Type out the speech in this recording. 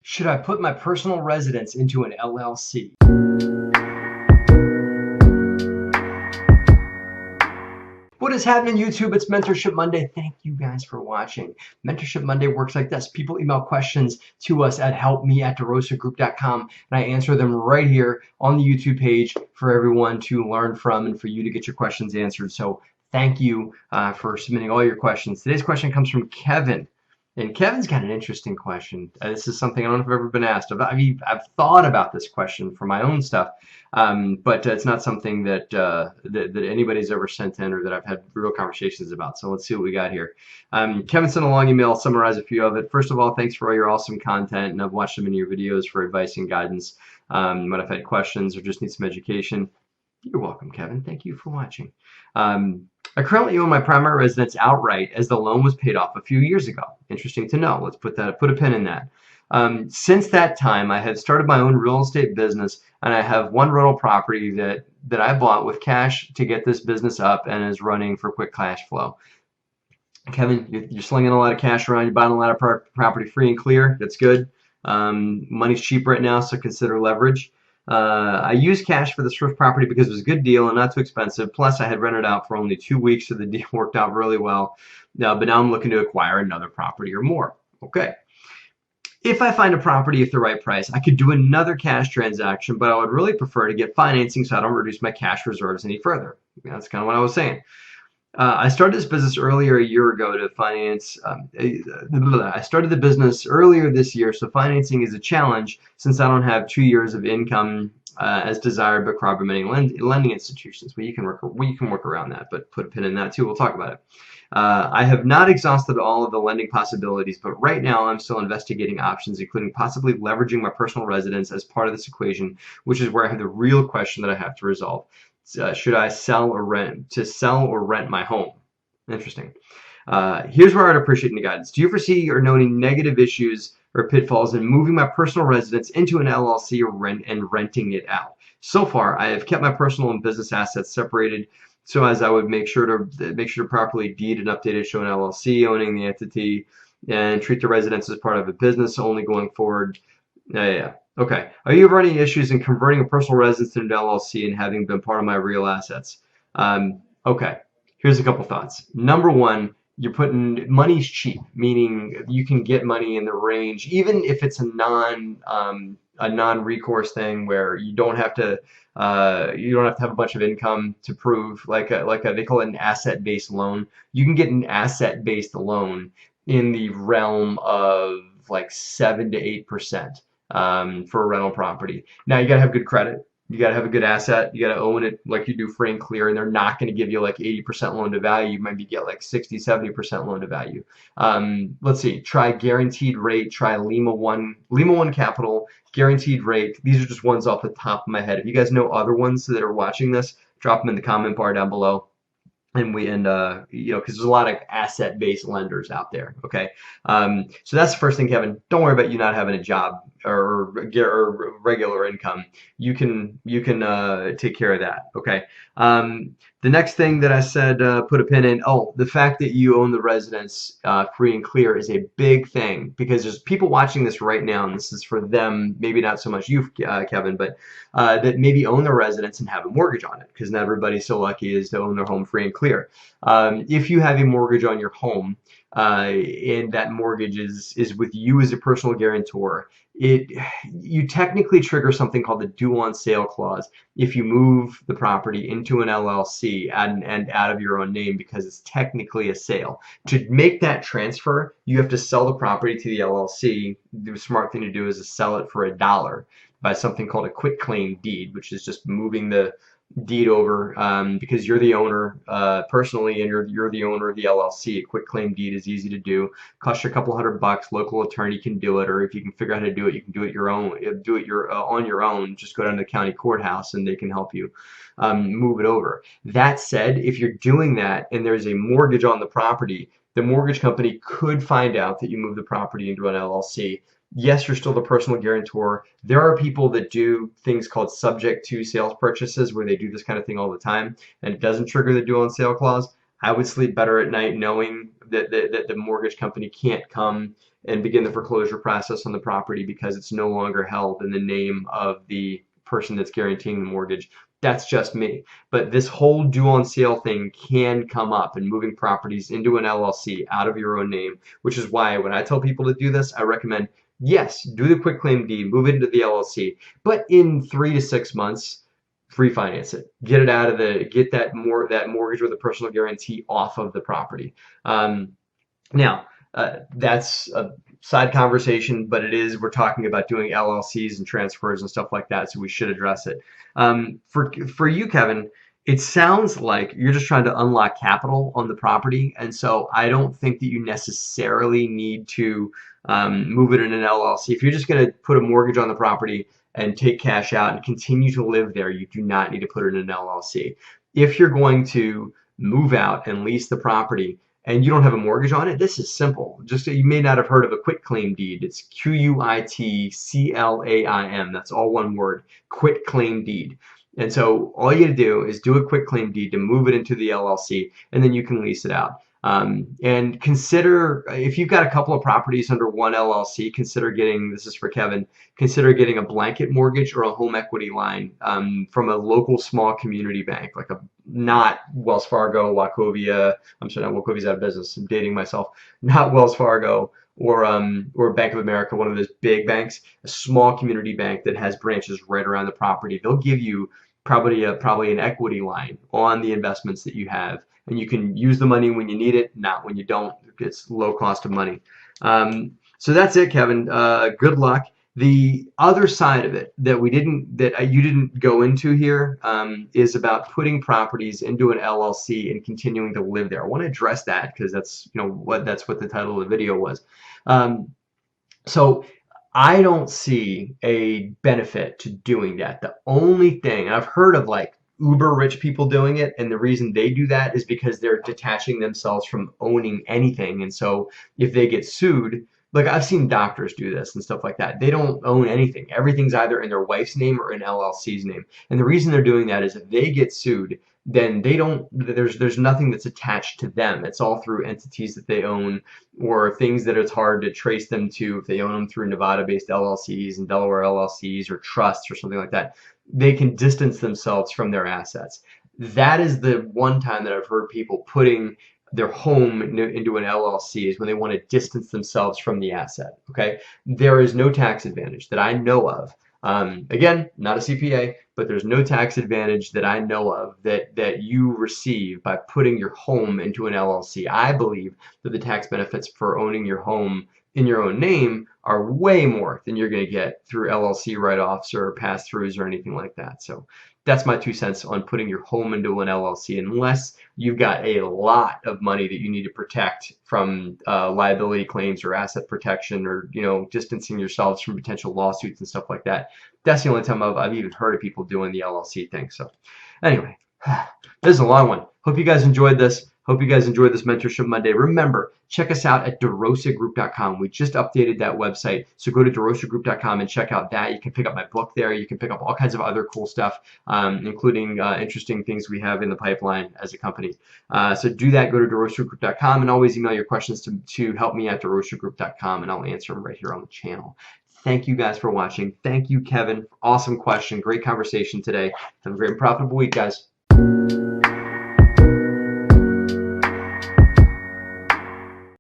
Should I put my personal residence into an LLC? What is happening, YouTube? It's Mentorship Monday. Thank you guys for watching. Mentorship Monday works like this. People email questions to us at helpme@derosagroup.com, and I answer them right here on the YouTube page for everyone to learn from and for you to get your questions answered. So thank you for submitting all your questions. Today's question comes from Kevin. And Kevin's got an interesting question. This is something I don't know if I've ever been asked. I've thought about this question for my own stuff, but it's not something that anybody's ever sent in or that I've had real conversations about. So let's see what we got here. Kevin sent a long email. I'll summarize a few of it. First of all, thanks for all your awesome content, and I've watched some of your videos for advice and guidance when I've had questions or just need some education. You're welcome, Kevin. Thank you for watching. I currently own my primary residence outright as the loan was paid off a few years ago. Interesting to know. Let's put a pin in that. Since that time, I have started my own real estate business, and I have one rental property that I bought with cash to get this business up and is running for quick cash flow. Kevin, you're slinging a lot of cash around. You're buying a lot of property free and clear. That's good. Money's cheap right now, so consider leverage. I used cash for this first property because it was a good deal and not too expensive. Plus, I had rented out for only 2 weeks, so the deal worked out really well. But now I'm looking to acquire another property or more. Okay. If I find a property at the right price, I could do another cash transaction, but I would really prefer to get financing so I don't reduce my cash reserves any further. That's kind of what I was saying. I started this business earlier a year ago to finance. I started the business earlier this year, so financing is a challenge since I don't have 2 years of income as desired by corroborating lending institutions. But you can work around that, but put a pin in that too. We'll talk about it. I have not exhausted all of the lending possibilities, but right now I'm still investigating options, including possibly leveraging my personal residence as part of this equation, which is where I have the real question that I have to resolve. Should I sell or rent my home? Interesting. Here's where I'd appreciate any guidance. Do you foresee or know any negative issues or pitfalls in moving my personal residence into an LLC or renting it out? So far, I have kept my personal and business assets separated, so as I would make sure to properly deed and update it, show an LLC owning the entity, and treat the residence as part of a business only going forward. Yeah. Okay. Are you ever any issues in converting a personal residence into an LLC and having been part of my real assets? Okay. Here's a couple thoughts. Number one, you're putting money's cheap, meaning you can get money in the range, even if it's a non-recourse thing where you don't have to have a bunch of income to prove, they call it an asset-based loan. You can get an asset-based loan in the realm of like 7 to 8%. For a rental property. Now you gotta have good credit. You gotta have a good asset. You gotta own it like you do free and clear, and they're not gonna give you like 80% loan to value. You maybe get like 60, 70% loan to value. Let's see, try guaranteed rate, try Lima One Capital, guaranteed rate. These are just ones off the top of my head. If you guys know other ones that are watching this, drop them in the comment bar down below. And because there's a lot of asset-based lenders out there. Okay, so that's the first thing, Kevin. Don't worry about you not having a job or regular income. You can take care of that. Okay. The next thing that I said, put a pin in. Oh, the fact that you own the residence free and clear is a big thing, because there's people watching this right now, and this is for them. Maybe not so much you, Kevin, but that maybe own their residence and have a mortgage on it, because not everybody's so lucky as to own their home free and clear. If you have a mortgage on your home, and that mortgage is with you as a personal guarantor, you technically trigger something called the due on sale clause if you move the property into an LLC and out of your own name, because it's technically a sale. To make that transfer, you have to sell the property to the LLC. The smart thing to do is to sell it for $1 by something called a quitclaim deed, which is just moving the deed over, because you're the owner personally, and you're the owner of the LLC. A quitclaim deed is easy to do. Costs you a couple $100. Local attorney can do it, or if you can figure out how to do it, you can do it on your own. Just go down to the county courthouse and they can help you move it over. That said, if you're doing that and there's a mortgage on the property, the mortgage company could find out that you moved the property into an LLC. Yes, you're still the personal guarantor. There are people that do things called subject to sales purchases, where they do this kind of thing all the time, and it doesn't trigger the due on sale clause. I would sleep better at night knowing that the mortgage company can't come and begin the foreclosure process on the property because it's no longer held in the name of the person that's guaranteeing the mortgage. That's just me. But this whole due on sale thing can come up, and moving properties into an LLC out of your own name, which is why when I tell people to do this, I recommend, yes, do the quitclaim deed, move it into the LLC, but in 3 to 6 months, refinance it, get it out of get that mortgage with a personal guarantee off of the property. Now, that's a side conversation, but we're talking about doing LLCs and transfers and stuff like that, so we should address it. For you, Kevin, it sounds like you're just trying to unlock capital on the property, and so I don't think that you necessarily need to move it in an LLC. If you're just going to put a mortgage on the property and take cash out and continue to live there, you do not need to put it in an LLC. If you're going to move out and lease the property and you don't have a mortgage on it, this is simple. Just you may not have heard of a quitclaim deed. It's QUITCLAIM. That's all one word, quitclaim deed. And so all you got to do is do a quitclaim deed to move it into the LLC, and then you can lease it out. And consider, if you've got a couple of properties under one LLC, consider getting, this is for Kevin, consider getting a blanket mortgage or a home equity line from a local small community bank, like not Wells Fargo, Wachovia. I'm sorry, not Wachovia's out of business. I'm dating myself. Not Wells Fargo or Bank of America, one of those big banks, a small community bank that has branches right around the property. They'll give you probably an equity line on the investments that you have. And you can use the money when you need it, not when you don't. It's low cost of money. So that's it, Kevin. Good luck. The other side of it that you didn't go into here is about putting properties into an LLC and continuing to live there. I want to address that because that's what the title of the video was. So I don't see a benefit to doing that. The only thing, and I've heard of like uber rich people doing it, and the reason they do that is because they're detaching themselves from owning anything. And so if they get sued, like I've seen doctors do this and stuff like that, they don't own anything. Everything's either in their wife's name or in LLC's name. And the reason they're doing that is if they get sued, then there's nothing that's attached to them. It's all through entities that they own or things that it's hard to trace them to if they own them through Nevada-based LLCs and Delaware LLCs or trusts or something like that. They can distance themselves from their assets. That is the one time that I've heard people putting their home into an LLC is when they want to distance themselves from the asset. Okay, there is no tax advantage that I know of. Again, not a CPA, but there's no tax advantage that I know of that you receive by putting your home into an LLC. I believe that the tax benefits for owning your home in your own name are way more than you're going to get through LLC write-offs or pass-throughs or anything like that. So that's my 2 cents on putting your home into an LLC, unless you've got a lot of money that you need to protect from liability claims or asset protection, or distancing yourselves from potential lawsuits and stuff like that. That's the only time I've even heard of people doing the LLC thing. So anyway, this is a long one. Hope you guys enjoyed this. Hope you guys enjoyed this Mentorship Monday. Remember, check us out at DeRosaGroup.com. We just updated that website, so go to DeRosaGroup.com and check out that. You can pick up my book there. You can pick up all kinds of other cool stuff, including interesting things we have in the pipeline as a company. So do that. Go to DeRosaGroup.com and always email your questions to help me at DeRosaGroup.com, and I'll answer them right here on the channel. Thank you guys for watching. Thank you, Kevin. Awesome question. Great conversation today. Have a great and profitable week, guys.